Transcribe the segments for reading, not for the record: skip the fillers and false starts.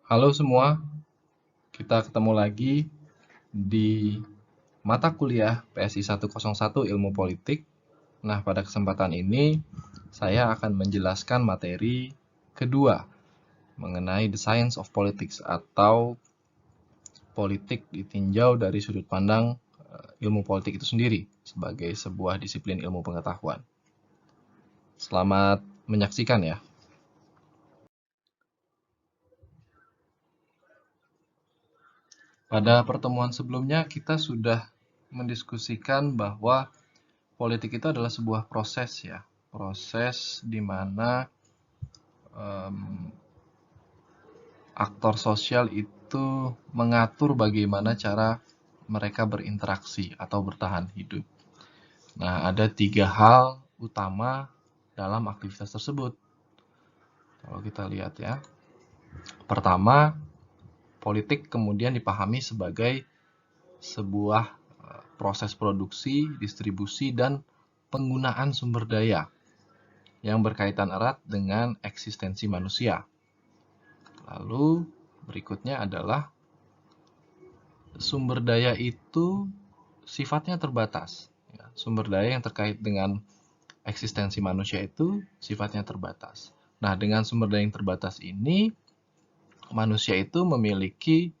Halo semua, kita ketemu lagi di mata kuliah PSI 101 Ilmu Politik. Nah, pada kesempatan ini saya akan menjelaskan materi kedua mengenai The Science of Politics atau politik ditinjau dari sudut pandang ilmu politik itu sendiri sebagai sebuah disiplin ilmu pengetahuan. Selamat menyaksikan ya. Pada pertemuan sebelumnya kita sudah mendiskusikan bahwa politik itu adalah sebuah proses ya, proses di mana em, aktor sosial itu mengatur bagaimana cara mereka berinteraksi atau bertahan hidup. Nah, ada 3 hal utama dalam aktivitas tersebut. Kalau kita lihat ya, pertama, politik kemudian dipahami sebagai sebuah proses produksi, distribusi, dan penggunaan sumber daya yang berkaitan erat dengan eksistensi manusia. Lalu berikutnya adalah sumber daya itu sifatnya terbatas. Sumber daya yang terkait dengan eksistensi manusia itu sifatnya terbatas. Nah, dengan sumber daya yang terbatas ini, manusia itu memiliki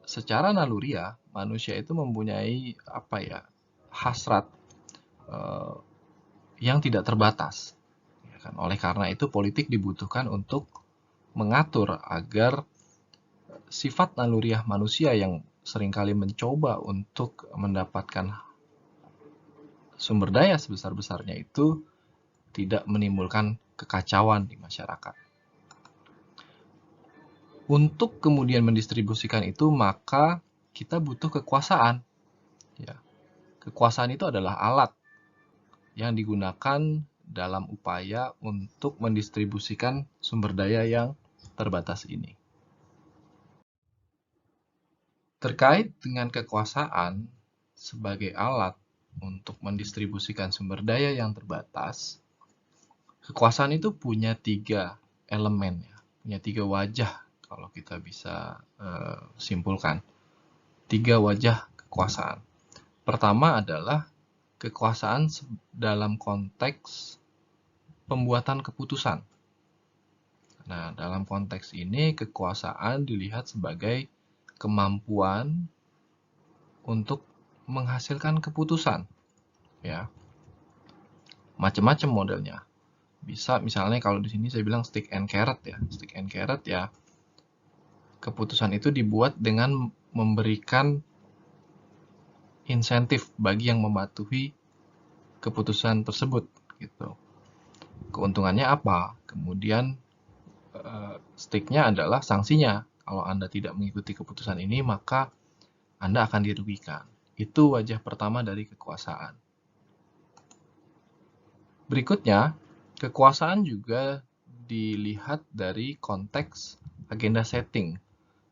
secara naluriah, manusia itu mempunyai hasrat eh, yang tidak terbatas. Oleh karena itu, politik dibutuhkan untuk mengatur agar sifat naluriah manusia yang seringkali mencoba untuk mendapatkan sumber daya sebesar-besarnya itu tidak menimbulkan kekacauan di masyarakat. Untuk kemudian mendistribusikan itu, maka kita butuh kekuasaan. Ya. Kekuasaan itu adalah alat yang digunakan dalam upaya untuk mendistribusikan sumber daya yang terbatas ini. Terkait dengan kekuasaan sebagai alat untuk mendistribusikan sumber daya yang terbatas, kekuasaan itu punya 3 elemen, ya, punya 3 wajah kalau kita bisa simpulkan. 3 wajah kekuasaan. Pertama adalah kekuasaan dalam konteks pembuatan keputusan. Nah, dalam konteks ini kekuasaan dilihat sebagai kemampuan untuk menghasilkan keputusan, ya. Macam-macam modelnya. Bisa misalnya kalau di sini saya bilang stick and carrot ya. Stick and carrot ya. Keputusan itu dibuat dengan memberikan insentif bagi yang mematuhi keputusan tersebut gitu. Keuntungannya apa? Kemudian sticknya adalah sanksinya. Kalau Anda tidak mengikuti keputusan ini, maka Anda akan dirugikan. Itu wajah pertama dari kekuasaan. Berikutnya, kekuasaan juga dilihat dari konteks agenda setting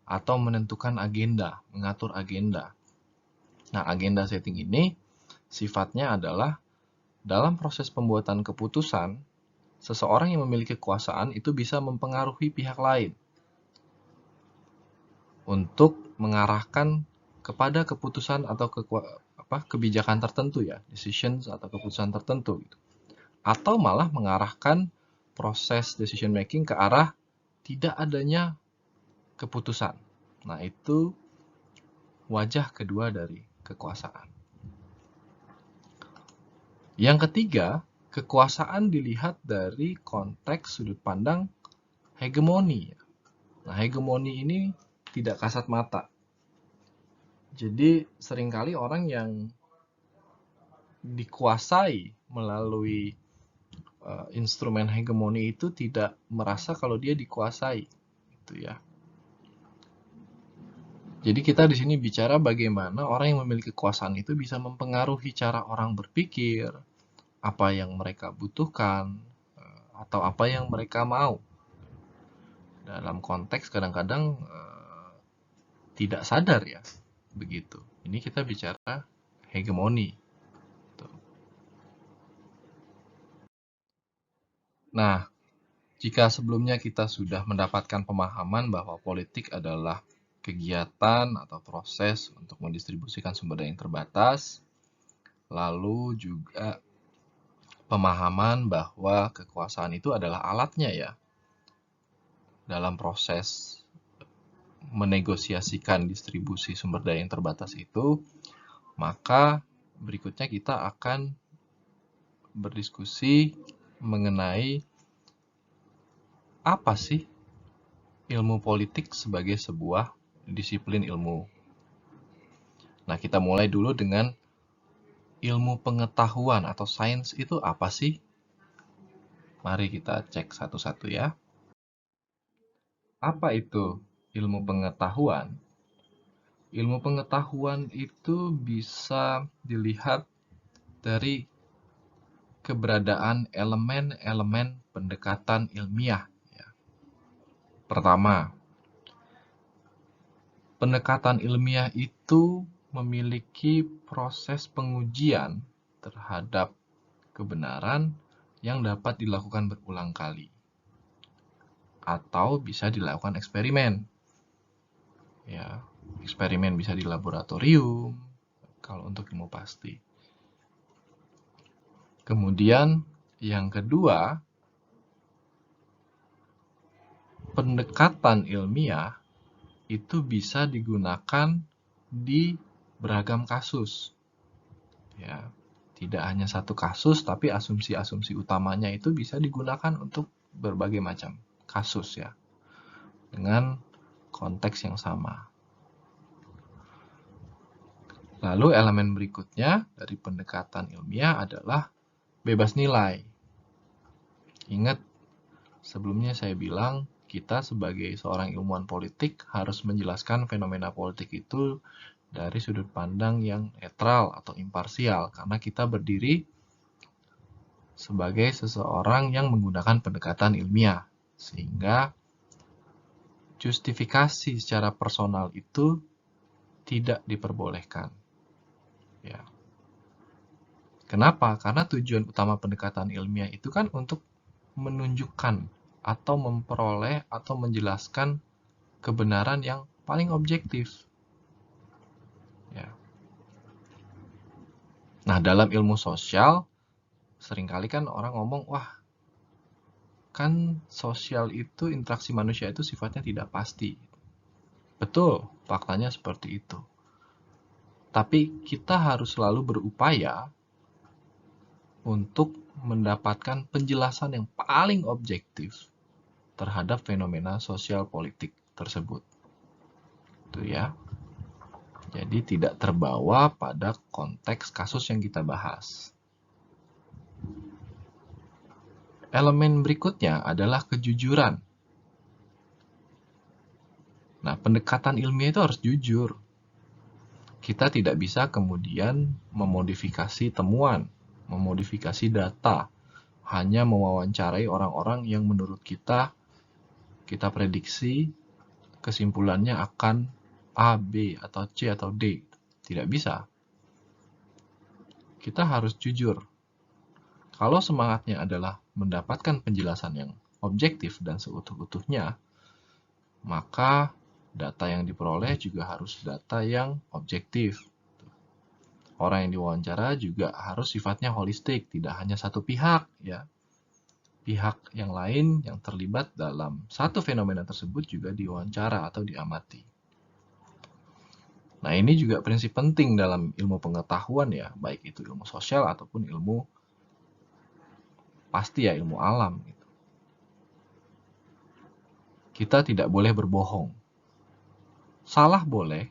atau menentukan agenda, mengatur agenda. Nah, agenda setting ini sifatnya adalah dalam proses pembuatan keputusan, seseorang yang memiliki kekuasaan itu bisa mempengaruhi pihak lain untuk mengarahkan kepada keputusan atau kebijakan tertentu ya, decisions atau keputusan tertentu gitu. Atau malah mengarahkan proses decision making ke arah tidak adanya keputusan. Nah, itu wajah kedua dari kekuasaan. Yang ketiga, kekuasaan dilihat dari konteks sudut pandang hegemoni. Nah, hegemoni ini tidak kasat mata. Jadi, seringkali orang yang dikuasai melalui instrumen hegemoni itu tidak merasa kalau dia dikuasai, gitu ya. Jadi kita di sini bicara bagaimana orang yang memiliki kekuasaan itu bisa mempengaruhi cara orang berpikir, apa yang mereka butuhkan, atau apa yang mereka mau. Dalam konteks kadang-kadang tidak sadar ya, begitu. Ini kita bicara hegemoni. Nah, Jika sebelumnya kita sudah mendapatkan pemahaman bahwa politik adalah kegiatan atau proses untuk mendistribusikan sumber daya yang terbatas, lalu juga pemahaman bahwa kekuasaan itu adalah alatnya ya dalam proses menegosiasikan distribusi sumber daya yang terbatas itu, maka berikutnya kita akan berdiskusi mengenai apa sih ilmu politik sebagai sebuah disiplin ilmu. Nah, kita mulai dulu dengan ilmu pengetahuan atau sains itu apa sih? Mari kita cek satu-satu ya. Apa itu ilmu pengetahuan? Ilmu pengetahuan itu bisa dilihat dari keberadaan elemen-elemen pendekatan ilmiah. Pertama, pendekatan ilmiah itu memiliki proses pengujian terhadap kebenaran yang dapat dilakukan berulang kali atau bisa dilakukan eksperimen. Ya, eksperimen bisa di laboratorium kalau untuk ilmu pasti. Kemudian yang kedua, pendekatan ilmiah itu bisa digunakan di beragam kasus. Ya, tidak hanya satu kasus, tapi asumsi-asumsi utamanya itu bisa digunakan untuk berbagai macam kasus ya, dengan konteks yang sama. Lalu elemen berikutnya dari pendekatan ilmiah adalah bebas nilai. Ingat, sebelumnya saya bilang kita sebagai seorang ilmuwan politik harus menjelaskan fenomena politik itu dari sudut pandang yang netral atau imparsial, karena kita berdiri sebagai seseorang yang menggunakan pendekatan ilmiah, sehingga justifikasi secara personal itu tidak diperbolehkan. Ya. Kenapa? Karena tujuan utama pendekatan ilmiah itu kan untuk menunjukkan atau memperoleh atau menjelaskan kebenaran yang paling objektif. Ya. Nah, dalam ilmu sosial, seringkali kan orang ngomong, wah, kan sosial itu, interaksi manusia itu sifatnya tidak pasti. Betul, faktanya seperti itu. Tapi kita harus selalu berupaya untuk mendapatkan penjelasan yang paling objektif terhadap fenomena sosial politik tersebut. Itu ya. Jadi tidak terbawa pada konteks kasus yang kita bahas. Elemen berikutnya adalah kejujuran. Nah, pendekatan ilmiah itu harus jujur. Kita tidak bisa kemudian memodifikasi temuan, memodifikasi data, hanya mewawancarai orang-orang yang menurut kita prediksi kesimpulannya akan A, B, atau C, atau D. Tidak bisa. Kita harus jujur. Kalau semangatnya adalah mendapatkan penjelasan yang objektif dan seutuh-utuhnya, maka data yang diperoleh juga harus data yang objektif. Orang yang diwawancara juga harus sifatnya holistik, tidak hanya satu pihak ya. Pihak yang lain yang terlibat dalam satu fenomena tersebut juga diwawancara atau diamati. Nah, ini juga prinsip penting dalam ilmu pengetahuan ya, baik itu ilmu sosial ataupun ilmu pasti ya, ilmu alam. Kita tidak boleh berbohong. Salah boleh,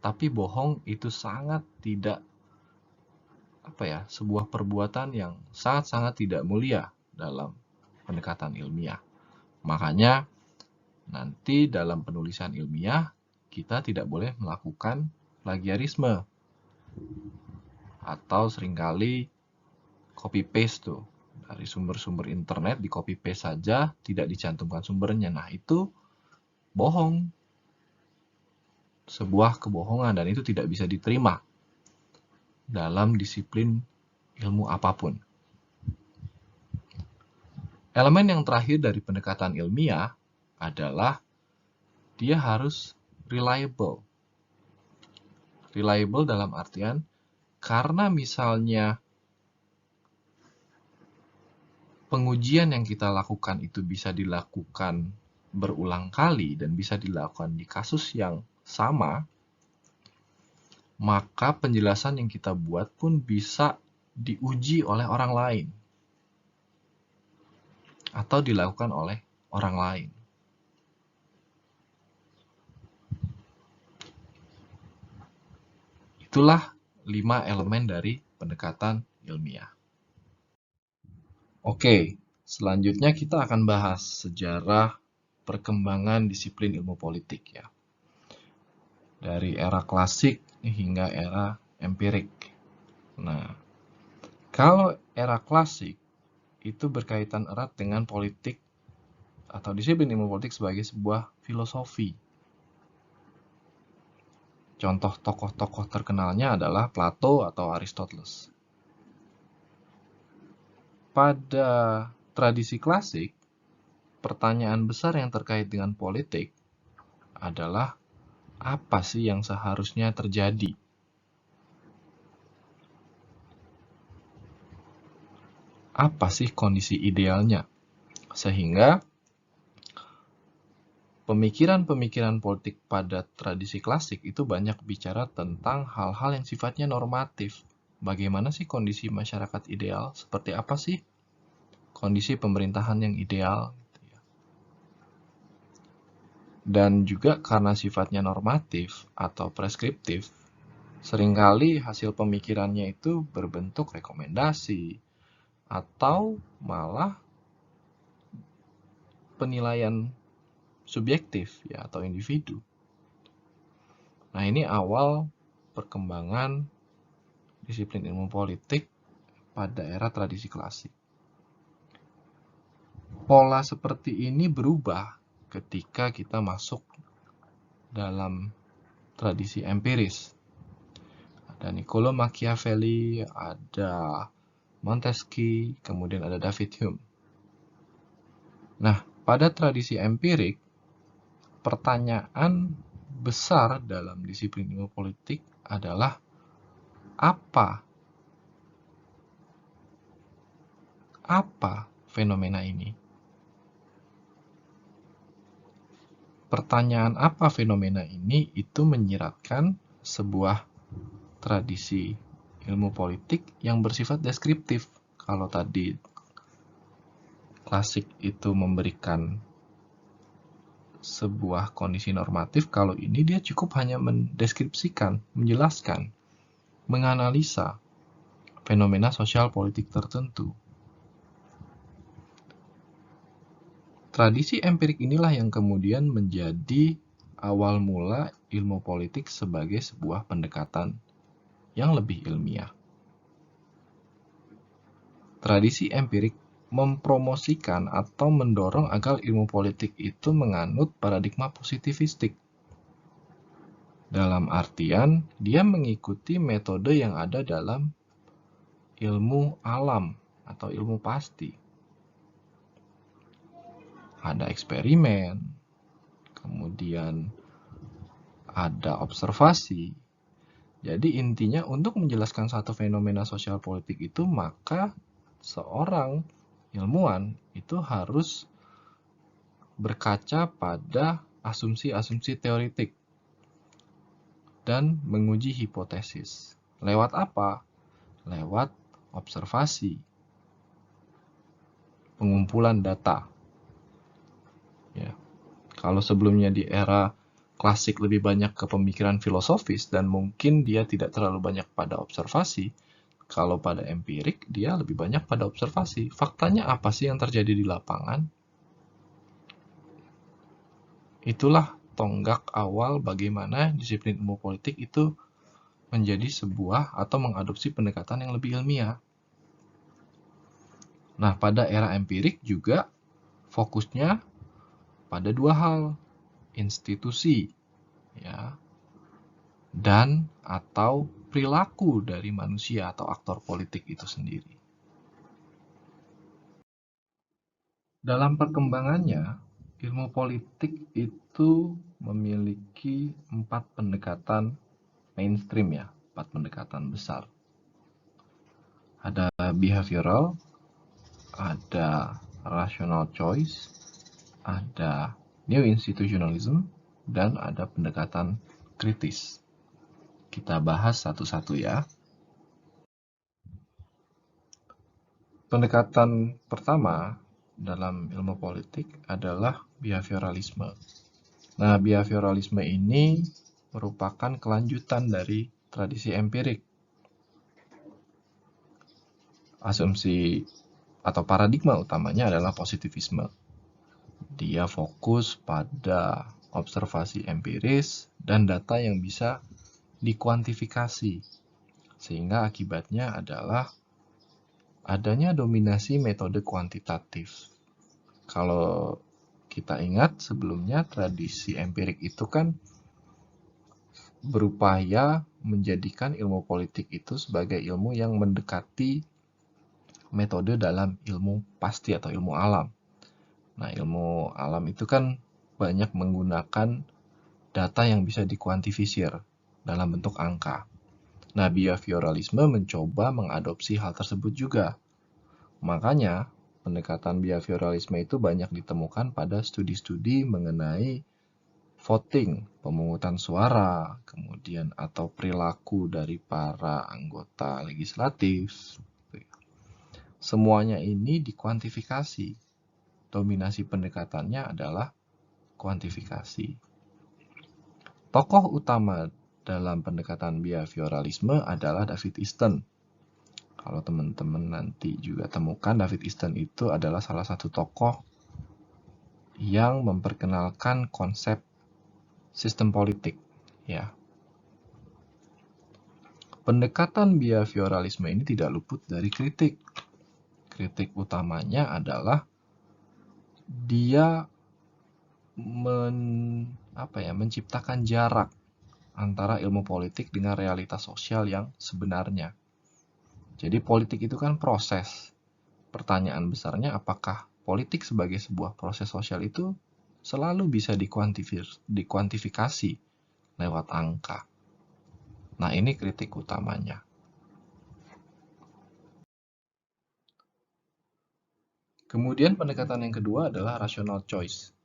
tapi bohong itu sangat tidak sebuah perbuatan yang sangat-sangat tidak mulia dalam pendekatan ilmiah. Makanya nanti dalam penulisan ilmiah kita tidak boleh melakukan plagiarisme atau seringkali copy paste tuh dari sumber-sumber internet di copy paste saja, tidak dicantumkan sumbernya. Nah, itu bohong. Sebuah kebohongan dan itu tidak bisa diterima dalam disiplin ilmu apapun. Elemen yang terakhir dari pendekatan ilmiah adalah dia harus reliable. Reliable dalam artian karena misalnya pengujian yang kita lakukan itu bisa dilakukan berulang kali dan bisa dilakukan di kasus yang sama, maka penjelasan yang kita buat pun bisa diuji oleh orang lain atau dilakukan oleh orang lain. Itulah 5 elemen dari pendekatan ilmiah. Oke, selanjutnya kita akan bahas sejarah perkembangan disiplin ilmu politik ya. Dari era klasik hingga era empirik. Nah, kalau era klasik itu berkaitan erat dengan politik atau disiplin ilmu politik sebagai sebuah filosofi. Contoh tokoh-tokoh terkenalnya adalah Plato atau Aristoteles. Pada tradisi klasik, pertanyaan besar yang terkait dengan politik adalah apa sih yang seharusnya terjadi? Apa sih kondisi idealnya? Sehingga pemikiran-pemikiran politik pada tradisi klasik itu banyak bicara tentang hal-hal yang sifatnya normatif. Bagaimana sih kondisi masyarakat ideal? Seperti apa sih kondisi pemerintahan yang ideal? Dan juga karena sifatnya normatif atau preskriptif, seringkali hasil pemikirannya itu berbentuk rekomendasi atau malah penilaian subjektif ya atau individu. Nah, ini awal perkembangan disiplin ilmu politik pada era tradisi klasik. Pola seperti ini berubah ketika kita masuk dalam tradisi empiris. Ada Niccolo Machiavelli, ada Montesquieu, kemudian ada David Hume. Nah, pada tradisi empirik, pertanyaan besar dalam disiplin ilmu politik adalah apa fenomena ini? Pertanyaan apa fenomena ini itu menyiratkan sebuah tradisi ilmu politik yang bersifat deskriptif. Kalau tadi klasik itu memberikan sebuah kondisi normatif, kalau ini dia cukup hanya mendeskripsikan, menjelaskan, menganalisa fenomena sosial politik tertentu. Tradisi empirik inilah yang kemudian menjadi awal mula ilmu politik sebagai sebuah pendekatan yang lebih ilmiah. Tradisi empirik mempromosikan atau mendorong agar ilmu politik itu menganut paradigma positivistik. Dalam artian, dia mengikuti metode yang ada dalam ilmu alam atau ilmu pasti. Ada eksperimen, kemudian ada observasi. Jadi intinya untuk menjelaskan satu fenomena sosial politik itu, maka seorang ilmuwan itu harus berkaca pada asumsi-asumsi teoritik dan menguji hipotesis. Lewat apa? Lewat observasi, pengumpulan data. Ya. Kalau sebelumnya di era klasik lebih banyak ke pemikiran filosofis dan mungkin dia tidak terlalu banyak pada observasi, kalau pada empirik dia lebih banyak pada observasi. Faktanya apa sih yang terjadi di lapangan? Itulah tonggak awal bagaimana disiplin ilmu politik itu menjadi sebuah atau mengadopsi pendekatan yang lebih ilmiah. Nah, pada era empirik juga fokusnya pada dua hal, institusi ya dan atau perilaku dari manusia atau aktor politik itu sendiri. Dalam perkembangannya, ilmu politik itu memiliki 4 pendekatan mainstream ya, 4 pendekatan besar. Ada behavioral, ada rational choice, ada new institutionalism, dan ada pendekatan kritis. Kita bahas satu-satu ya. Pendekatan pertama dalam ilmu politik adalah behavioralisme. Nah, behavioralisme ini merupakan kelanjutan dari tradisi empirik. Asumsi atau paradigma utamanya adalah positivisme. Dia fokus pada observasi empiris dan data yang bisa dikuantifikasi, sehingga akibatnya adalah adanya dominasi metode kuantitatif. Kalau kita ingat sebelumnya tradisi empirik itu kan berupaya menjadikan ilmu politik itu sebagai ilmu yang mendekati metode dalam ilmu pasti atau ilmu alam. Nah, ilmu alam itu kan banyak menggunakan data yang bisa dikuantifisir dalam bentuk angka. Nah, behavioralisme mencoba mengadopsi hal tersebut juga. Makanya, pendekatan behavioralisme itu banyak ditemukan pada studi-studi mengenai voting, pemungutan suara, kemudian atau perilaku dari para anggota legislatif. Semuanya ini dikuantifikasi. Dominasi pendekatannya adalah kuantifikasi. Tokoh utama dalam pendekatan behavioralisme adalah David Easton. Kalau teman-teman nanti juga temukan, David Easton itu adalah salah satu tokoh yang memperkenalkan konsep sistem politik. Ya. Pendekatan behavioralisme ini tidak luput dari kritik. Kritik utamanya adalah dia menciptakan jarak antara ilmu politik dengan realitas sosial yang sebenarnya. Jadi politik itu kan proses. Pertanyaan besarnya apakah politik sebagai sebuah proses sosial itu selalu bisa dikuantifikasi lewat angka. Nah, ini kritik utamanya. Kemudian pendekatan yang kedua adalah rational choice.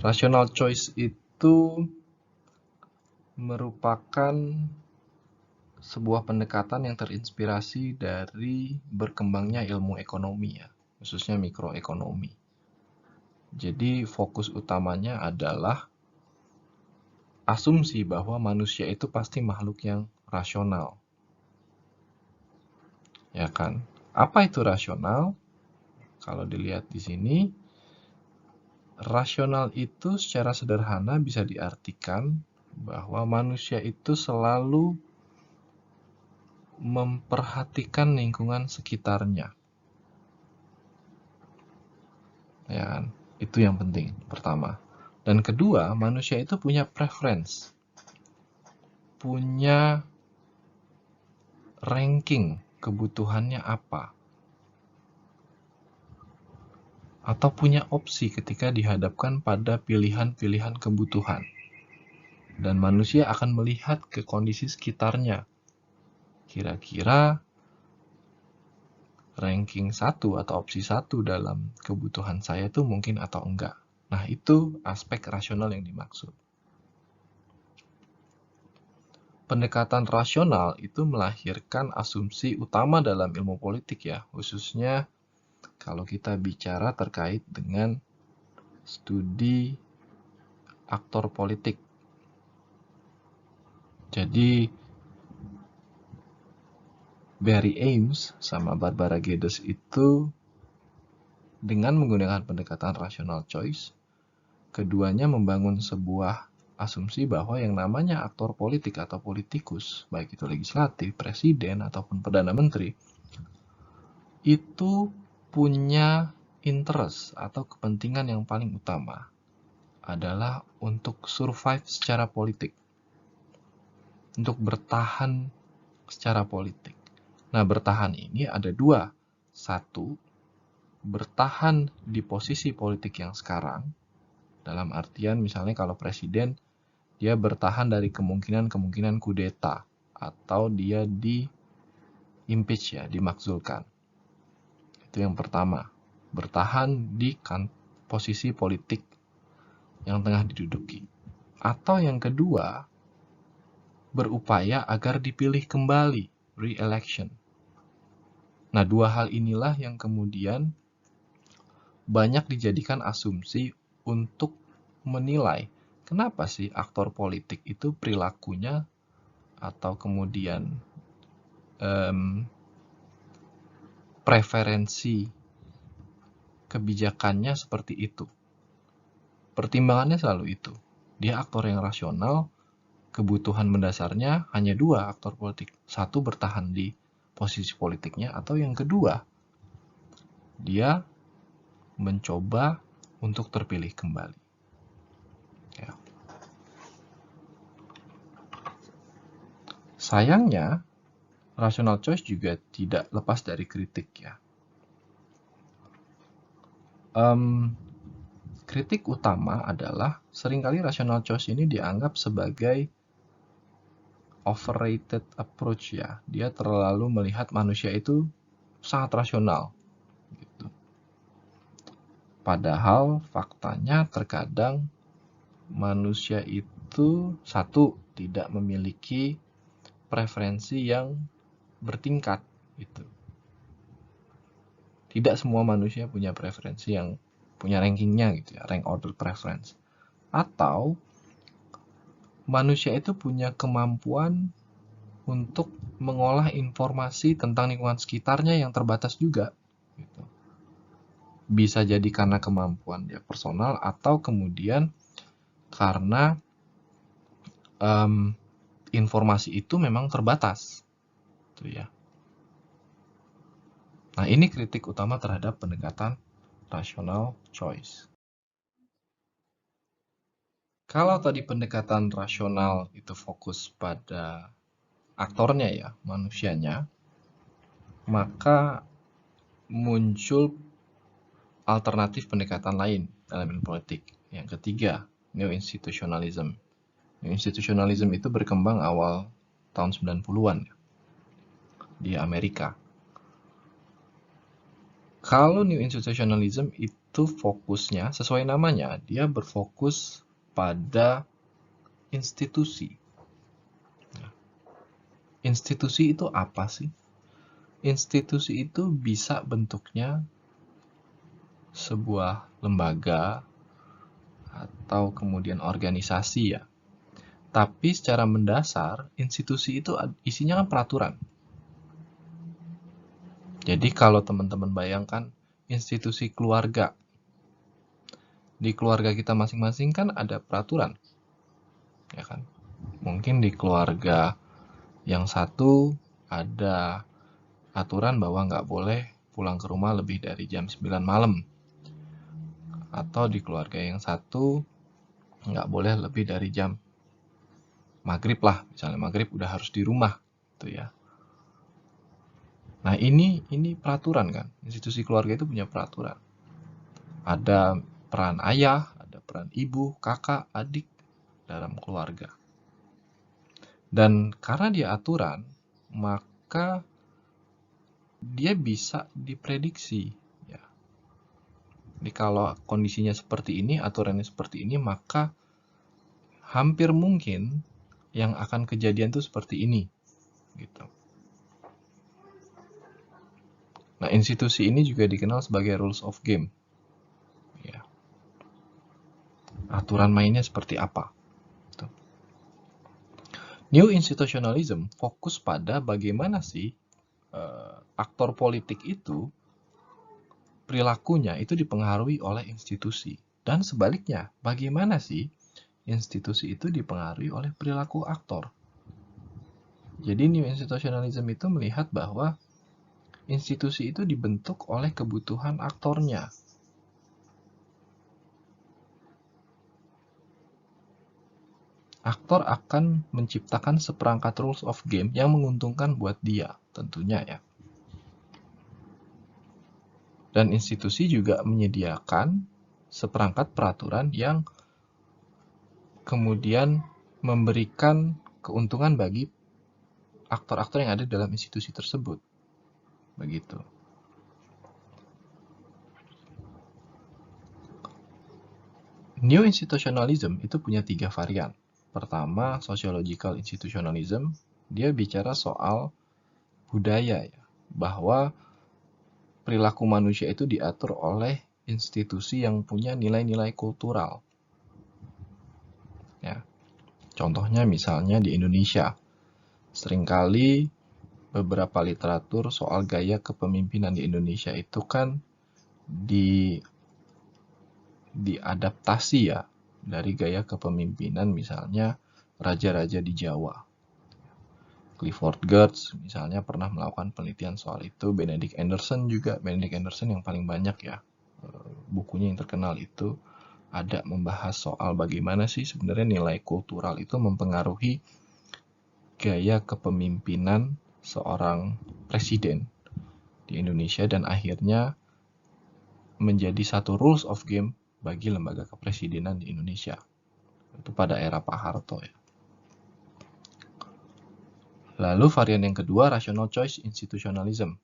Rational choice itu merupakan sebuah pendekatan yang terinspirasi dari berkembangnya ilmu ekonomi ya, khususnya mikroekonomi. Jadi fokus utamanya adalah asumsi bahwa manusia itu pasti makhluk yang rasional. Ya kan? Apa itu rasional? Kalau dilihat di sini, rasional itu secara sederhana bisa diartikan bahwa manusia itu selalu memperhatikan lingkungan sekitarnya. Ya kan? Itu yang penting, pertama. Dan kedua, manusia itu punya preference. Punya ranking kebutuhannya apa. Atau punya opsi ketika dihadapkan pada pilihan-pilihan kebutuhan. Dan manusia akan melihat ke kondisi sekitarnya. Kira-kira ranking 1 atau opsi 1 dalam kebutuhan saya itu mungkin atau enggak. Nah, itu aspek rasional yang dimaksud. Pendekatan rasional itu melahirkan asumsi utama dalam ilmu politik ya, khususnya kalau kita bicara terkait dengan studi aktor politik. Jadi, Barry Ames sama Barbara Geddes itu dengan menggunakan pendekatan rational choice, keduanya membangun sebuah asumsi bahwa yang namanya aktor politik atau politikus, baik itu legislatif, presiden, ataupun perdana menteri, itu punya interest atau kepentingan yang paling utama adalah untuk survive secara politik, untuk bertahan secara politik. Nah, bertahan ini ada dua. Satu, bertahan di posisi politik yang sekarang, dalam artian misalnya kalau presiden, dia bertahan dari kemungkinan kudeta, atau dia impeach ya, dimakzulkan. Itu yang pertama, bertahan di posisi politik yang tengah diduduki. Atau yang kedua, berupaya agar dipilih kembali, re-election. Nah, dua hal inilah yang kemudian banyak dijadikan asumsi untuk menilai kenapa sih aktor politik itu perilakunya atau kemudian preferensi kebijakannya seperti itu. Pertimbangannya selalu itu. Dia aktor yang rasional, kebutuhan mendasarnya hanya dua aktor politik. Satu, bertahan di posisi politiknya, atau yang kedua, dia mencoba untuk terpilih kembali. Ya. Sayangnya, rational choice juga tidak lepas dari kritik ya. Kritik utama adalah seringkali rational choice ini dianggap sebagai overrated approach ya. Dia terlalu melihat manusia itu sangat rasional. Gitu. Padahal faktanya terkadang manusia itu satu, tidak memiliki preferensi yang bertingkat gitu. Tidak semua manusia punya preferensi yang punya rankingnya gitu ya, rank order preference. Atau manusia itu punya kemampuan untuk mengolah informasi tentang lingkungan sekitarnya yang terbatas juga. Gitu. Bisa jadi karena kemampuan dia personal atau kemudian karena informasi itu memang terbatas. Gitu ya. Nah, ini kritik utama terhadap pendekatan rational choice. Kalau tadi pendekatan rasional itu fokus pada aktornya ya, manusianya, maka muncul alternatif pendekatan lain dalam ilmu politik. Yang ketiga, neo-institutionalism. Neo-institutionalism itu berkembang awal tahun 90-an di Amerika. Kalau New Institutionalism itu fokusnya, sesuai namanya, dia berfokus pada institusi. Institusi itu apa sih? Institusi itu bisa bentuknya sebuah lembaga atau kemudian organisasi ya. Tapi secara mendasar, institusi itu isinya kan peraturan. Jadi kalau teman-teman bayangkan institusi keluarga, di keluarga kita masing-masing kan ada peraturan, ya kan? Mungkin di keluarga yang satu ada aturan bahwa nggak boleh pulang ke rumah lebih dari jam 9 malam. Atau di keluarga yang satu nggak boleh lebih dari jam maghrib lah, misalnya maghrib udah harus di rumah, gitu ya. Nah ini peraturan kan, institusi keluarga itu punya peraturan. Ada peran ayah, ada peran ibu, kakak, adik dalam keluarga. Dan karena dia aturan, maka dia bisa diprediksi. Ya. Jadi kalau kondisinya seperti ini, aturannya seperti ini, maka hampir mungkin yang akan kejadian itu seperti ini. Gitu. Nah, institusi ini juga dikenal sebagai rules of game. Ya. Aturan mainnya seperti apa. Gitu. New institutionalism fokus pada bagaimana sih aktor politik itu perilakunya itu dipengaruhi oleh institusi. Dan sebaliknya, bagaimana sih institusi itu dipengaruhi oleh perilaku aktor. Jadi New Institutionalism itu melihat bahwa institusi itu dibentuk oleh kebutuhan aktornya. Aktor akan menciptakan seperangkat rules of game yang menguntungkan buat dia, tentunya ya. Dan institusi juga menyediakan seperangkat peraturan yang kemudian memberikan keuntungan bagi aktor-aktor yang ada dalam institusi tersebut. Begitu. New institutionalism itu punya 3 varian. Pertama, sociological institutionalism. Dia bicara soal budaya ya, bahwa perilaku manusia itu diatur oleh institusi yang punya nilai-nilai kultural. Ya. Contohnya misalnya di Indonesia, seringkali beberapa literatur soal gaya kepemimpinan di Indonesia itu kan diadaptasi ya dari gaya kepemimpinan misalnya raja-raja di Jawa. Clifford Geertz misalnya pernah melakukan penelitian soal itu. Benedict Anderson yang paling banyak ya bukunya yang terkenal itu ada membahas soal bagaimana sih sebenarnya nilai kultural itu mempengaruhi gaya kepemimpinan seorang presiden di Indonesia dan akhirnya menjadi satu rules of game bagi lembaga kepresidenan di Indonesia. Itu pada era Pak Harto ya. Lalu varian yang kedua, rational choice institutionalism.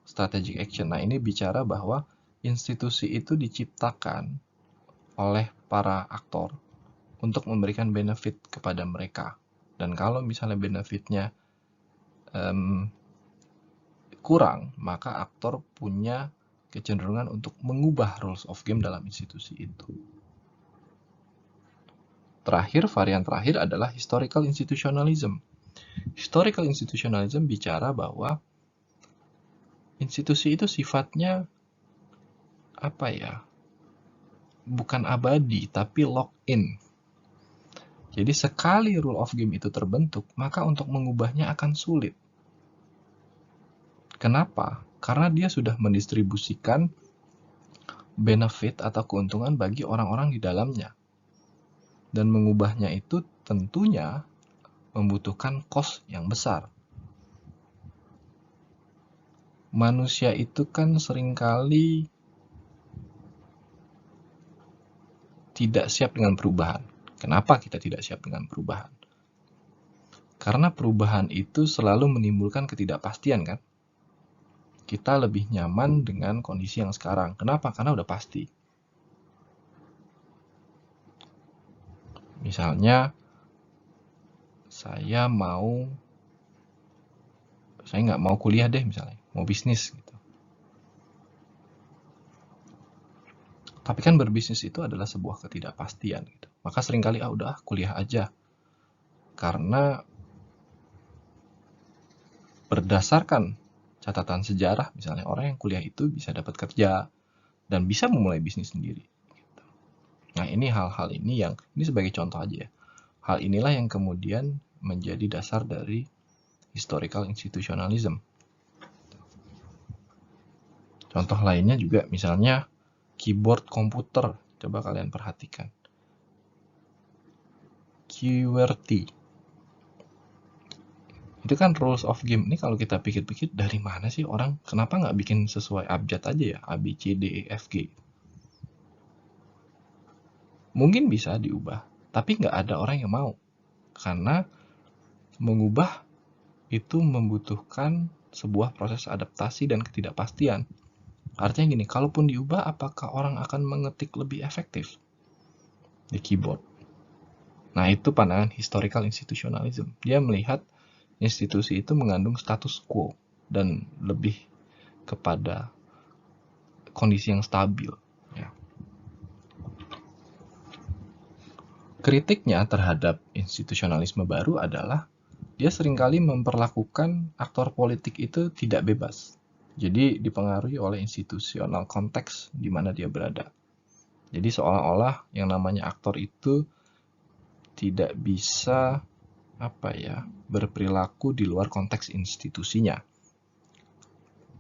Strategic action. Nah, ini bicara bahwa institusi itu diciptakan oleh para aktor untuk memberikan benefit kepada mereka. Dan kalau misalnya benefitnya kurang, maka aktor punya kecenderungan untuk mengubah rules of game dalam institusi itu. Varian terakhir adalah historical institutionalism. Historical institutionalism bicara bahwa institusi itu sifatnya bukan abadi, tapi lock-in. Jadi sekali rule of game itu terbentuk, maka untuk mengubahnya akan sulit. Kenapa? Karena dia sudah mendistribusikan benefit atau keuntungan bagi orang-orang di dalamnya. Dan mengubahnya itu tentunya membutuhkan cost yang besar. Manusia itu kan seringkali tidak siap dengan perubahan. Kenapa kita tidak siap dengan perubahan? Karena perubahan itu selalu menimbulkan ketidakpastian kan? Kita lebih nyaman dengan kondisi yang sekarang. Kenapa? Karena udah pasti. Misalnya, saya nggak mau kuliah deh misalnya, mau bisnis gitu. Tapi kan berbisnis itu adalah sebuah ketidakpastian gitu. Maka seringkali udah kuliah aja. Karena berdasarkan catatan sejarah misalnya orang yang kuliah itu bisa dapat kerja dan bisa memulai bisnis sendiri. Gitu. Nah ini hal-hal ini sebagai contoh aja ya. Hal inilah yang kemudian menjadi dasar dari historical institutionalism. Contoh lainnya juga misalnya keyboard komputer. Coba kalian perhatikan. QWERTY. Itu kan rules of game. Ini kalau kita pikir-pikir dari mana sih orang? Kenapa nggak bikin sesuai abjad aja ya? A, B, C, D, E, F, G. Mungkin bisa diubah. Tapi nggak ada orang yang mau. Karena mengubah itu membutuhkan sebuah proses adaptasi dan ketidakpastian. Artinya gini, kalaupun diubah, apakah orang akan mengetik lebih efektif di keyboard? Nah, itu pandangan historical institutionalism. Dia melihat institusi itu mengandung status quo dan lebih kepada kondisi yang stabil. Ya. Kritiknya terhadap institusionalisme baru adalah dia seringkali memperlakukan aktor politik itu tidak bebas. Jadi dipengaruhi oleh institusional konteks di mana dia berada. Jadi seolah-olah yang namanya aktor itu tidak bisa berperilaku di luar konteks institusinya.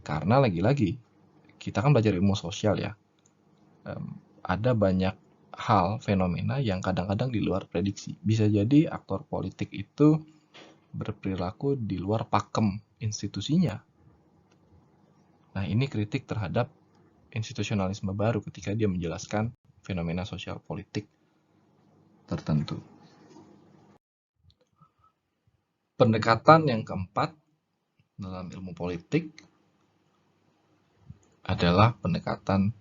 Karena lagi-lagi kita kan belajar ilmu sosial ya. Ada banyak hal, fenomena yang kadang-kadang di luar prediksi. Bisa jadi aktor politik itu berperilaku di luar pakem institusinya. Nah, ini kritik terhadap institusionalisme baru ketika dia menjelaskan fenomena sosial politik tertentu. Pendekatan yang keempat dalam ilmu politik adalah pendekatan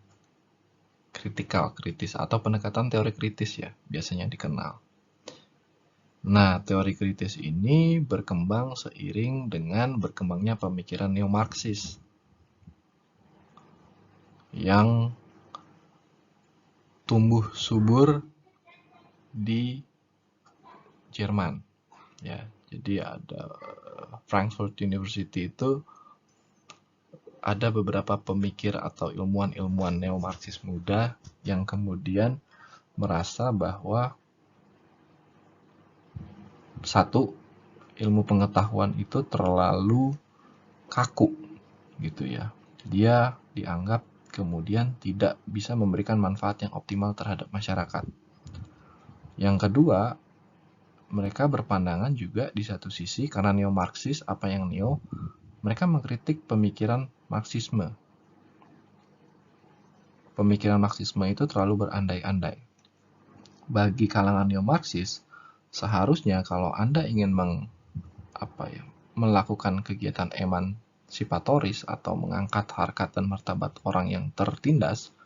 kritis atau pendekatan teori kritis ya, biasanya dikenal. Nah, teori kritis ini berkembang seiring dengan berkembangnya pemikiran neo-Marxis yang tumbuh subur di Jerman. Ya, jadi ada Frankfurt University itu ada beberapa pemikir atau ilmuwan-ilmuwan neo-Marxis muda yang kemudian merasa bahwa satu, ilmu pengetahuan itu terlalu kaku gitu ya. Dia dianggap kemudian tidak bisa memberikan manfaat yang optimal terhadap masyarakat. Yang kedua, mereka berpandangan juga di satu sisi karena neo-Marxis, apa yang neo, mereka mengkritik pemikiran Marxisme. Pemikiran Marxisme itu terlalu berandai-andai. Bagi kalangan neo-Marxis, seharusnya kalau Anda ingin melakukan kegiatan emansipatoris atau mengangkat harkat dan martabat orang yang tertindas,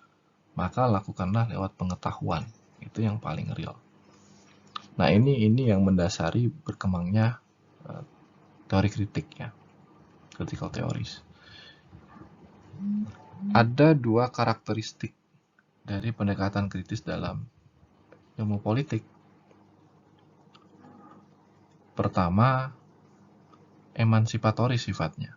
maka lakukanlah lewat pengetahuan. Itu yang paling real. Nah, ini yang mendasari berkembangnya teori kritiknya, critical theories. Ada dua karakteristik dari pendekatan kritis dalam ilmu politik. Pertama, emansipatoris sifatnya.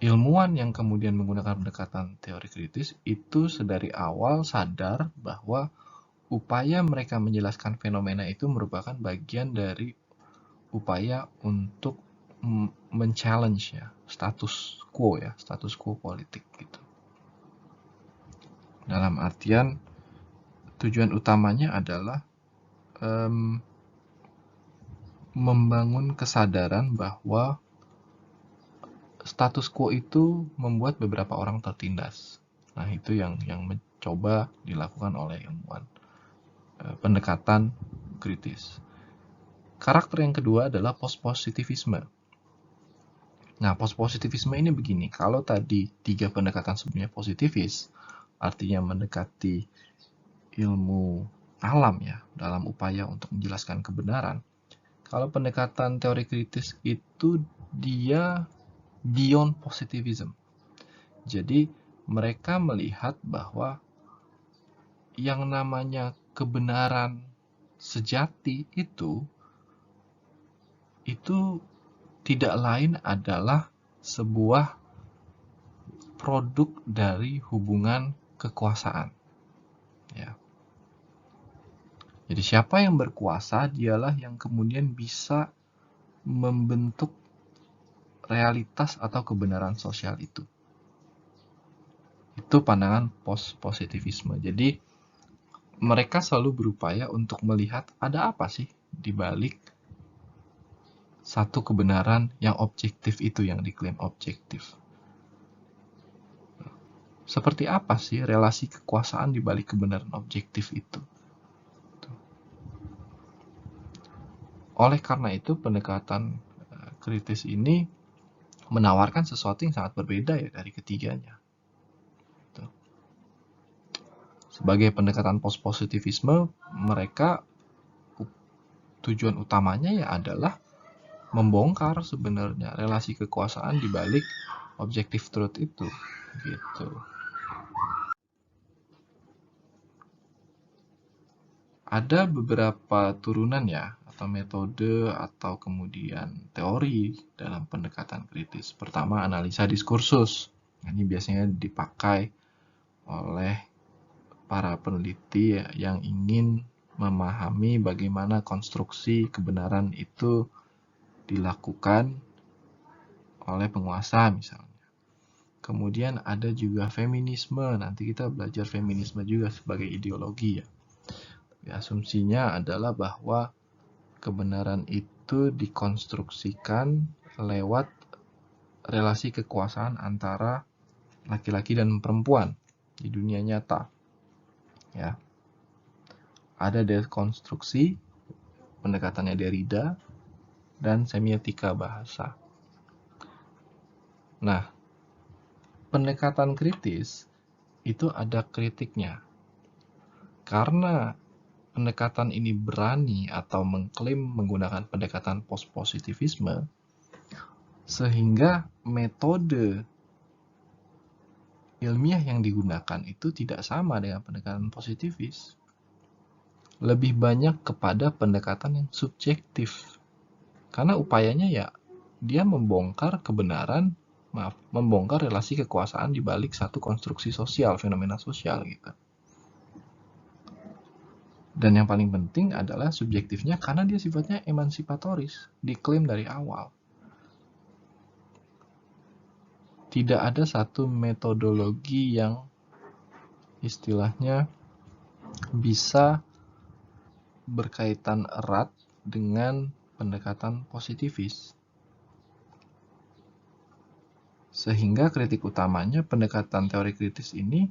Ilmuwan yang kemudian menggunakan pendekatan teori kritis itu sedari awal sadar bahwa upaya mereka menjelaskan fenomena itu merupakan bagian dari upaya untuk men-challenge ya, status quo politik gitu. Dalam artian tujuan utamanya adalah membangun kesadaran bahwa status quo itu membuat beberapa orang tertindas. Nah, itu yang mencoba dilakukan oleh ilmuwan pendekatan kritis. Karakter yang kedua adalah post-positivisme. Nah, post-positivisme ini begini, kalau tadi 3 pendekatan sebelumnya positivis, artinya mendekati ilmu alam ya, dalam upaya untuk menjelaskan kebenaran. Kalau pendekatan teori kritis itu dia beyond positivism. Jadi mereka melihat bahwa yang namanya kebenaran sejati itu tidak lain adalah sebuah produk dari hubungan kekuasaan. Ya. Jadi siapa yang berkuasa dialah yang kemudian bisa membentuk realitas atau kebenaran sosial itu. Itu pandangan post-positivisme. Jadi mereka selalu berupaya untuk melihat ada apa sih di balik satu kebenaran yang objektif itu, yang diklaim objektif. Seperti apa sih relasi kekuasaan di balik kebenaran objektif itu? Oleh karena itu, pendekatan kritis ini menawarkan sesuatu yang sangat berbeda ya dari ketiganya. Sebagai pendekatan post-positivisme, mereka tujuan utamanya ya adalah membongkar sebenarnya relasi kekuasaan di balik objective truth itu, gitu. Ada beberapa turunan ya, atau metode atau kemudian teori dalam pendekatan kritis. Pertama, analisa diskursus. Ini biasanya dipakai oleh para peneliti yang ingin memahami bagaimana konstruksi kebenaran itu dilakukan oleh penguasa misalnya. Kemudian ada juga feminisme. Nanti kita belajar feminisme juga sebagai ideologi ya. Asumsinya adalah bahwa kebenaran itu dikonstruksikan lewat relasi kekuasaan antara laki-laki dan perempuan di dunia nyata. Ya. Ada dekonstruksi, pendekatannya Derrida, dan semiotika bahasa. Nah, pendekatan kritis itu ada kritiknya. Karena pendekatan ini berani atau mengklaim menggunakan pendekatan post-positivisme, sehingga metode ilmiah yang digunakan itu tidak sama dengan pendekatan positivis. Lebih banyak kepada pendekatan yang subjektif. Karena upayanya ya dia membongkar kebenaran, membongkar relasi kekuasaan di balik satu konstruksi sosial, fenomena sosial gitu. Dan yang paling penting adalah subjektifnya karena dia sifatnya emansipatoris, diklaim dari awal. Tidak ada satu metodologi yang istilahnya bisa berkaitan erat dengan pendekatan positivis. Sehingga kritik utamanya pendekatan teori kritis ini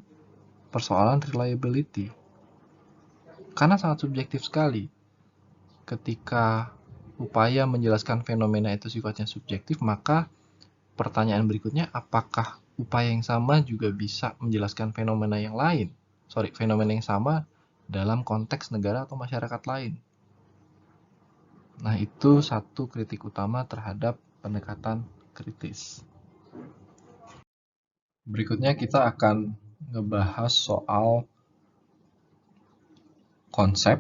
persoalan reliability. Karena sangat subjektif sekali. Ketika upaya menjelaskan fenomena itu sifatnya subjektif, maka pertanyaan berikutnya, apakah upaya yang sama juga bisa menjelaskan fenomena yang lain? Fenomena yang sama dalam konteks negara atau masyarakat lain. Nah, itu satu kritik utama terhadap pendekatan kritis. Berikutnya kita akan ngebahas soal konsep,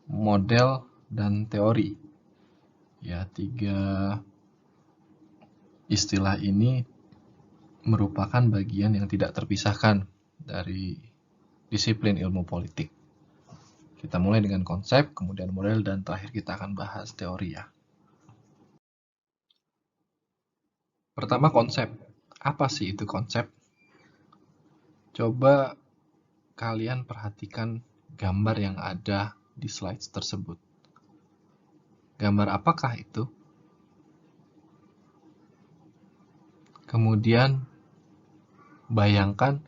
model, dan teori. Ya, 3 istilah ini merupakan bagian yang tidak terpisahkan dari disiplin ilmu politik. Kita mulai dengan konsep, kemudian model, dan terakhir kita akan bahas teori ya. Pertama konsep. Apa sih itu konsep? Coba kalian perhatikan gambar yang ada di slides tersebut. Gambar apakah itu? Kemudian bayangkan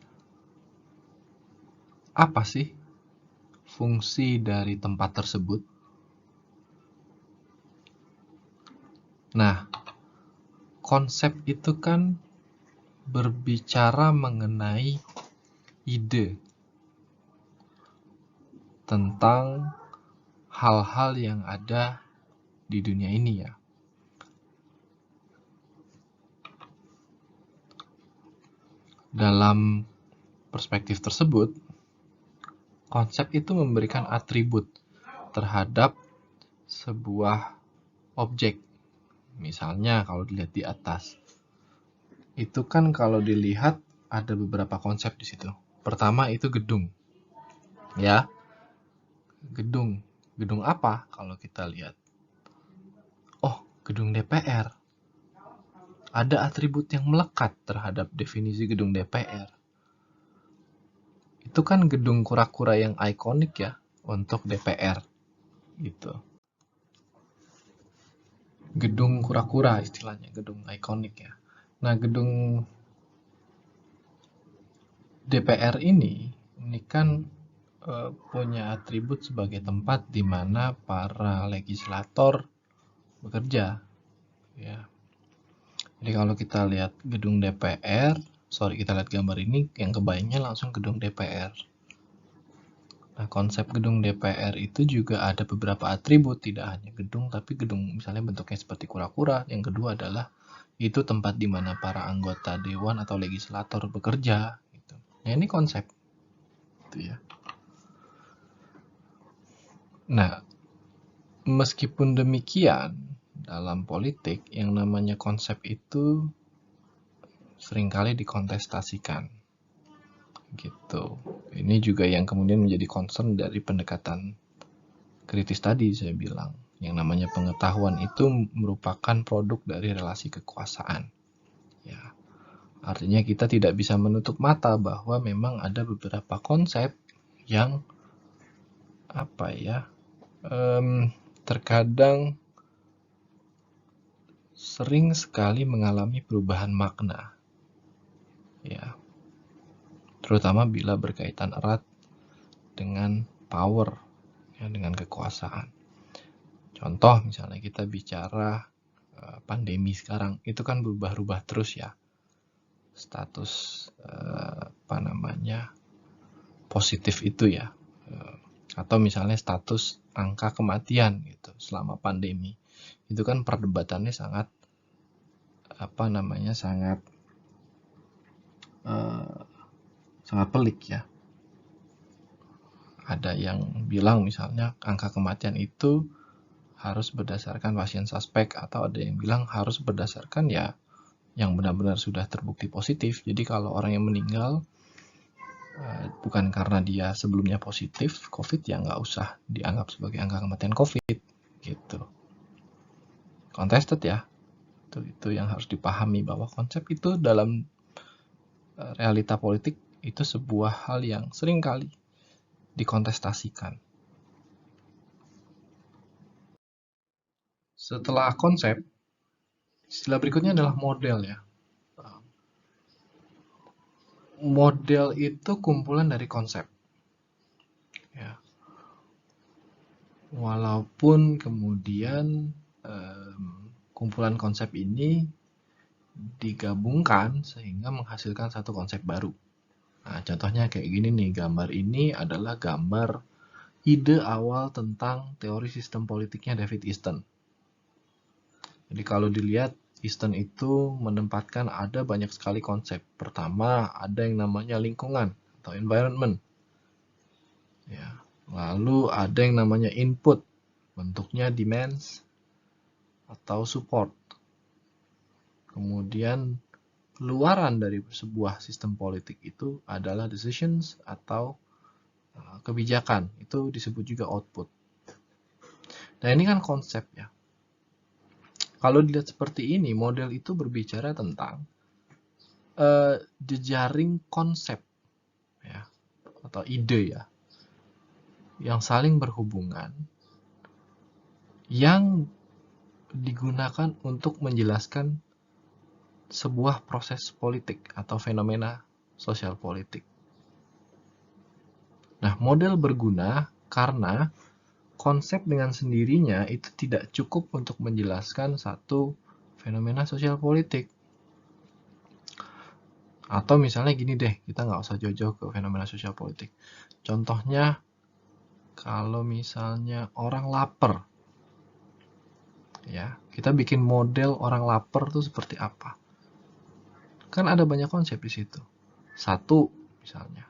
apa sih fungsi dari tempat tersebut? Nah, konsep itu kan berbicara mengenai ide tentang hal-hal yang ada di dunia ini ya. Dalam perspektif tersebut, konsep itu memberikan atribut terhadap sebuah objek. Misalnya kalau dilihat di atas, itu kan kalau dilihat ada beberapa konsep di situ. Pertama itu gedung, ya. Gedung apa kalau kita lihat? Oh, gedung DPR. Ada atribut yang melekat terhadap definisi gedung DPR. Itu kan gedung kura-kura yang ikonik ya untuk DPR gitu. Gedung kura-kura istilahnya, gedung ikonik ya. Nah, gedung DPR ini kan punya atribut sebagai tempat di mana para legislator bekerja ya. Jadi kalau kita lihat gedung DPR, kita lihat gambar ini, yang kebayangnya langsung gedung DPR. Nah, konsep gedung DPR itu juga ada beberapa atribut, tidak hanya gedung, tapi gedung misalnya bentuknya seperti kura-kura. Yang kedua adalah itu tempat di mana para anggota dewan atau legislator bekerja. Gitu. Nah, ini konsep. Gitu ya. Nah, meskipun demikian, dalam politik yang namanya konsep itu seringkali dikontestasikan. Gitu. Ini juga yang kemudian menjadi concern dari pendekatan kritis tadi saya bilang. Yang namanya pengetahuan itu merupakan produk dari relasi kekuasaan. Ya. Artinya kita tidak bisa menutup mata bahwa memang ada beberapa konsep yang terkadang sering sekali mengalami perubahan makna, ya, terutama bila berkaitan erat dengan power, ya, dengan kekuasaan. Contoh misalnya kita bicara pandemi sekarang, itu kan berubah-ubah terus ya, status positif itu ya, atau misalnya status angka kematian gitu selama pandemi, itu kan perdebatannya sangat sangat pelik ya. Ada yang bilang misalnya angka kematian itu harus berdasarkan pasien suspek, atau ada yang bilang harus berdasarkan ya yang benar-benar sudah terbukti positif. Jadi kalau orang yang meninggal bukan karena dia sebelumnya positif COVID, ya nggak usah dianggap sebagai angka kematian COVID gitu. Contested ya. Itu yang harus dipahami, bahwa konsep itu dalam realita politik itu sebuah hal yang sering kali dikontestasikan. Setelah konsep, istilah berikutnya adalah model ya. Model itu kumpulan dari konsep. Ya. Walaupun kemudian kumpulan konsep ini digabungkan sehingga menghasilkan satu konsep baru. Nah, contohnya kayak gini nih, gambar ini adalah gambar ide awal tentang teori sistem politiknya David Easton. Jadi kalau dilihat, Easton itu menempatkan ada banyak sekali konsep. Pertama, ada yang namanya lingkungan atau environment. Ya. Lalu ada yang namanya input, bentuknya demands atau support. Kemudian luaran dari sebuah sistem politik itu adalah decisions atau kebijakan. Itu disebut juga output. Nah, ini kan konsep ya. Kalau dilihat seperti ini, model itu berbicara tentang jejaring konsep ya, atau ide ya, yang saling berhubungan, yang digunakan untuk menjelaskan sebuah proses politik atau fenomena sosial politik. Nah, model berguna karena konsep dengan sendirinya itu tidak cukup untuk menjelaskan satu fenomena sosial politik. Atau misalnya gini deh, kita nggak usah jauh-jauh ke fenomena sosial politik. Contohnya, kalau misalnya orang lapar, ya, kita bikin model orang lapar itu seperti apa. Kan ada banyak konsep di situ. Satu, misalnya,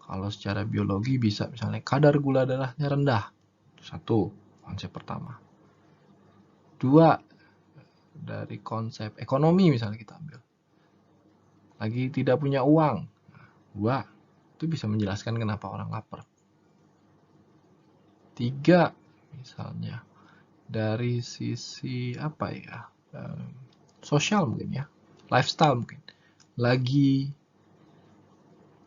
kalau secara biologi bisa misalnya kadar gula darahnya rendah. Satu, konsep pertama. Dua, dari konsep ekonomi misalnya kita ambil. Lagi tidak punya uang. Dua, itu bisa menjelaskan kenapa orang lapar. Tiga, misalnya, dari sisi sosial mungkin ya, lifestyle mungkin. Lagi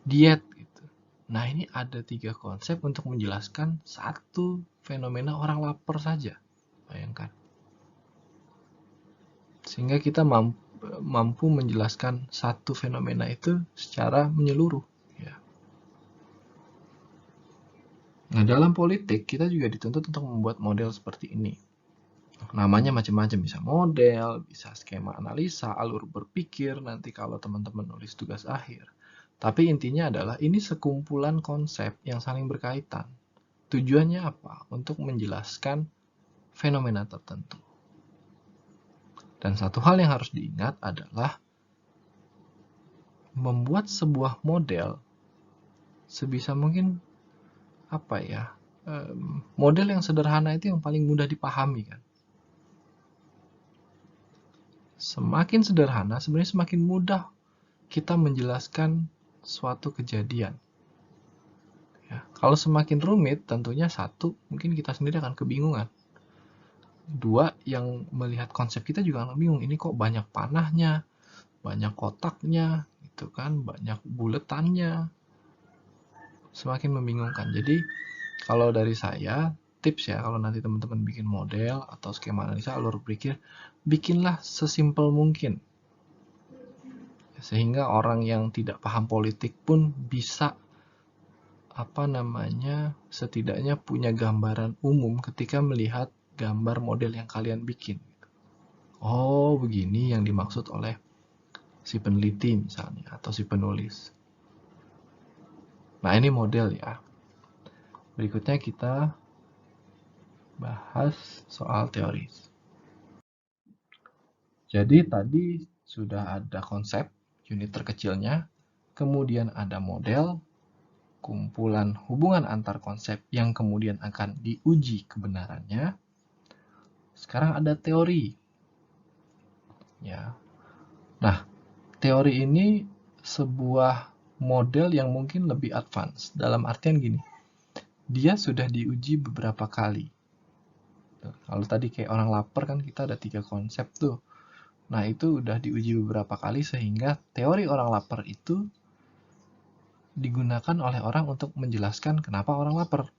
diet gitu. Nah, ini ada 3 konsep untuk menjelaskan satu fenomena orang lapar saja. Bayangkan. Sehingga kita mampu menjelaskan satu fenomena itu secara menyeluruh. Ya. Nah, dalam politik kita juga dituntut untuk membuat model seperti ini. Namanya macam-macam, bisa model, bisa skema analisa, alur berpikir, nanti kalau teman-teman nulis tugas akhir. Tapi intinya adalah ini sekumpulan konsep yang saling berkaitan. Tujuannya apa? Untuk menjelaskan fenomena tertentu. Dan satu hal yang harus diingat adalah membuat sebuah model sebisa mungkin model yang sederhana itu yang paling mudah dipahami kan. Semakin sederhana sebenarnya semakin mudah kita menjelaskan suatu kejadian. Ya, kalau semakin rumit tentunya satu, mungkin kita sendiri akan kebingungan. Dua, yang melihat konsep kita juga akan bingung, ini kok banyak panahnya, banyak kotaknya, gitu kan, banyak buletannya. Semakin membingungkan. Jadi kalau dari saya, tips ya, kalau nanti teman-teman bikin model atau skema analisa alur berpikir, bikinlah sesimpel mungkin sehingga orang yang tidak paham politik pun bisa setidaknya punya gambaran umum ketika melihat gambar model yang kalian bikin. Oh, begini yang dimaksud oleh si peneliti misalnya atau si penulis. Nah, ini model ya. Berikutnya kita bahas soal teoris. Jadi tadi sudah ada konsep, unit terkecilnya, kemudian ada model, kumpulan hubungan antar konsep yang kemudian akan diuji kebenarannya. Sekarang ada teori. Ya. Nah, teori ini sebuah model yang mungkin lebih advance. Dalam artian gini, dia sudah diuji beberapa kali. Kalau tadi kayak orang lapar kan kita ada 3 konsep tuh. Nah, itu udah diuji beberapa kali sehingga teori orang lapar itu digunakan oleh orang untuk menjelaskan kenapa orang lapar.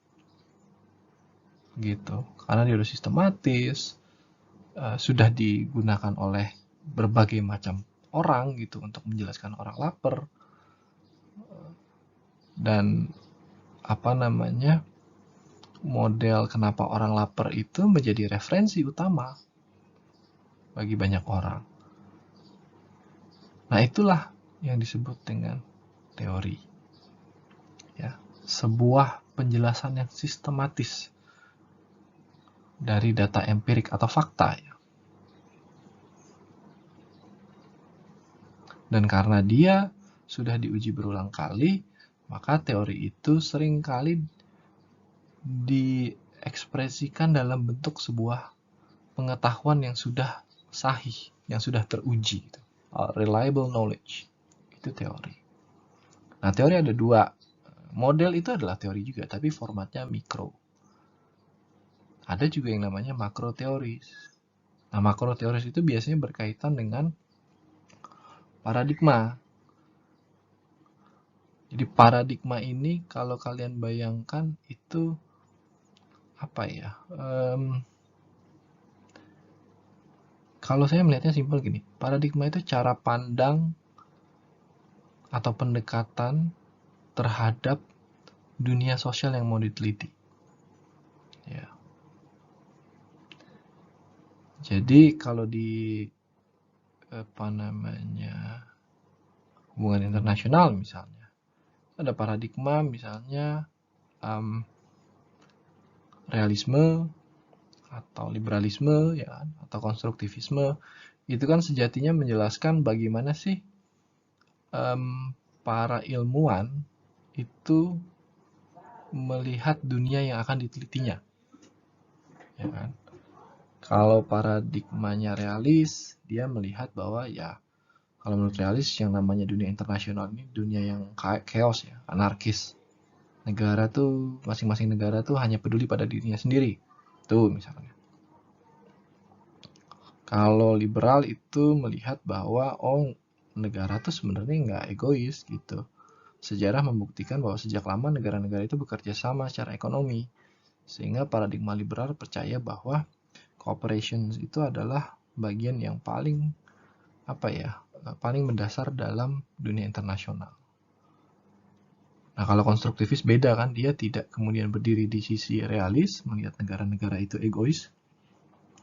Gitu. Karena dia udah sistematis, sudah digunakan oleh berbagai macam orang gitu untuk menjelaskan orang lapar. Dan model kenapa orang lapar itu menjadi referensi utama bagi banyak orang. Nah, itulah yang disebut dengan teori. Ya, sebuah penjelasan yang sistematis dari data empirik atau fakta ya. Dan karena dia sudah diuji berulang kali, maka teori itu seringkali diekspresikan dalam bentuk sebuah pengetahuan yang sudah sahih, yang sudah teruji. Reliable knowledge. Itu teori. Nah, teori ada 2. Model itu adalah teori juga, tapi formatnya mikro. Ada juga yang namanya makro teoris. Nah, makro teoris itu biasanya berkaitan dengan paradigma. Jadi paradigma ini kalau kalian bayangkan itu apa ya? Kalau saya melihatnya simpel gini, paradigma itu cara pandang atau pendekatan terhadap dunia sosial yang mau diteliti. Ya. Jadi kalau di hubungan internasional misalnya, ada paradigma misalnya realisme atau liberalisme ya kan, atau konstruktivisme. Itu kan sejatinya menjelaskan bagaimana sih para ilmuwan itu melihat dunia yang akan ditelitinya. Ya kan? Kalau paradigmanya realis, dia melihat bahwa ya kalau menurut realis yang namanya dunia internasional ini dunia yang chaos ya, anarkis. Negara tuh, masing-masing negara tuh hanya peduli pada dirinya sendiri. Tuh misalnya. Kalau liberal itu melihat bahwa negara tuh sebenarnya nggak egois gitu. Sejarah membuktikan bahwa sejak lama negara-negara itu bekerja sama secara ekonomi. Sehingga paradigma liberal percaya bahwa cooperation itu adalah bagian yang paling paling mendasar dalam dunia internasional. Nah, kalau konstruktivis beda kan, dia tidak kemudian berdiri di sisi realis, melihat negara-negara itu egois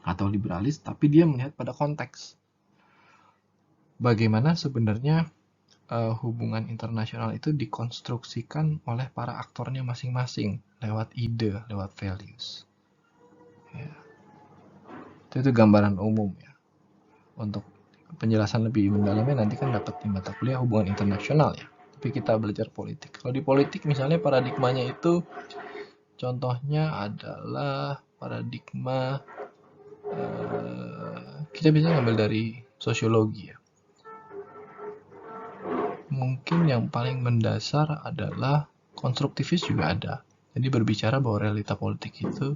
atau liberalis, tapi dia melihat pada konteks. Bagaimana sebenarnya hubungan internasional itu dikonstruksikan oleh para aktornya masing-masing lewat ide, lewat values. Ya. Itu gambaran umum ya. Untuk penjelasan lebih mendalamnya nanti kan dapat di mata kuliah hubungan internasional ya. Tapi kita belajar politik. Kalau di politik misalnya paradigmanya itu contohnya adalah paradigma kita bisa ngambil dari sosiologi ya. Mungkin yang paling mendasar adalah konstruktivis juga ada. Jadi berbicara bahwa realita politik itu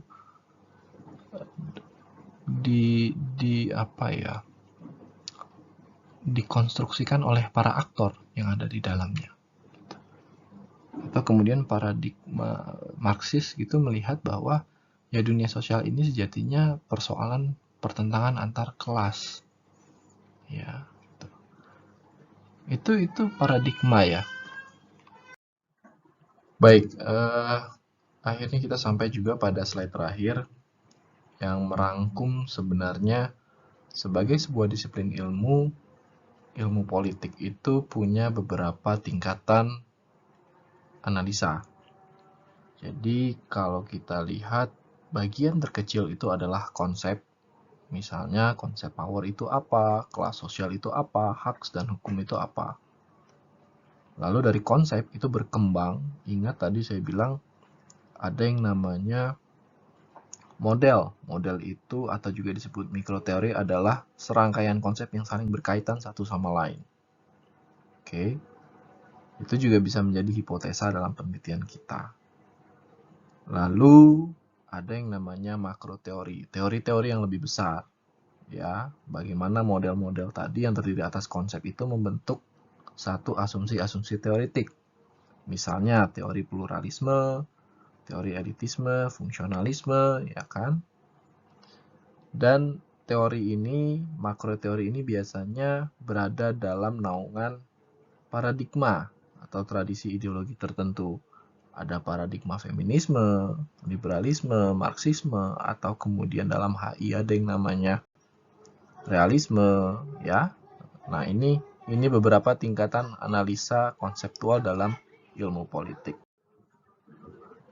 dikonstruksikan oleh para aktor yang ada di dalamnya. Atau kemudian paradigma Marxis gitu melihat bahwa ya dunia sosial ini sejatinya persoalan pertentangan antar kelas. Ya, itu paradigma ya. Baik, akhirnya kita sampai juga pada slide terakhir yang merangkum sebenarnya sebagai sebuah disiplin ilmu, ilmu politik itu punya beberapa tingkatan analisa. Jadi kalau kita lihat bagian terkecil itu adalah konsep. Misalnya konsep power itu apa, kelas sosial itu apa, hak dan hukum itu apa. Lalu dari konsep itu berkembang, ingat tadi saya bilang ada yang namanya model. Model itu atau juga disebut mikroteori adalah serangkaian konsep yang saling berkaitan satu sama lain. Oke. Itu juga bisa menjadi hipotesa dalam penelitian kita. Lalu ada yang namanya makroteori, teori-teori yang lebih besar. Ya, bagaimana model-model tadi yang terdiri atas konsep itu membentuk satu asumsi-asumsi teoretik. Misalnya teori pluralisme, teori elitisme, fungsionalisme, ya kan? Dan teori ini, makroteori ini biasanya berada dalam naungan paradigma atau tradisi ideologi tertentu. Ada paradigma feminisme, liberalisme, marxisme, atau kemudian dalam HI ada yang namanya realisme, ya. Nah, ini beberapa tingkatan analisa konseptual dalam ilmu politik.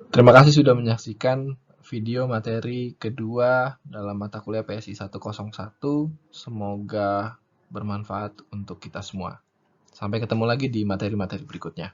Terima kasih sudah menyaksikan video materi kedua dalam mata kuliah PSI 101. Semoga bermanfaat untuk kita semua. Sampai ketemu lagi di materi-materi berikutnya.